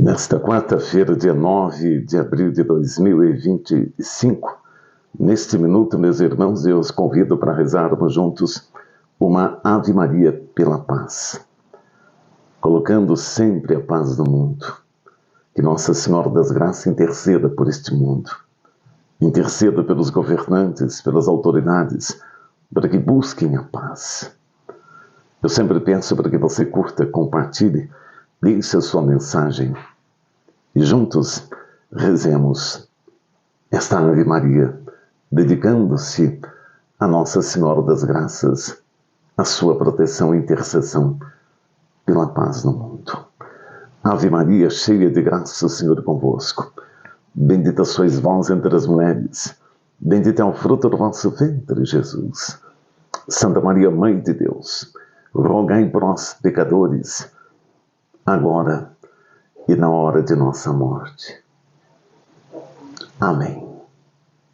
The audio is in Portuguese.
Nesta quarta-feira, dia 9 de abril de 2025, neste minuto, meus irmãos, eu os convido para rezarmos juntos uma Ave Maria pela paz, colocando sempre a paz no mundo. Que Nossa Senhora das Graças interceda por este mundo, interceda pelos governantes, pelas autoridades, para que busquem a paz. Eu sempre penso para que você curta, compartilhe, deixe a sua mensagem e juntos rezemos esta Ave Maria, dedicando-se a Nossa Senhora das Graças, a sua proteção e intercessão pela paz no mundo. Ave Maria, cheia de graça, o Senhor é convosco. Bendita sois vós entre as mulheres, bendito é o fruto do vosso ventre, Jesus. Santa Maria, Mãe de Deus, rogai por nós, pecadores, agora e na hora de nossa morte. Amém.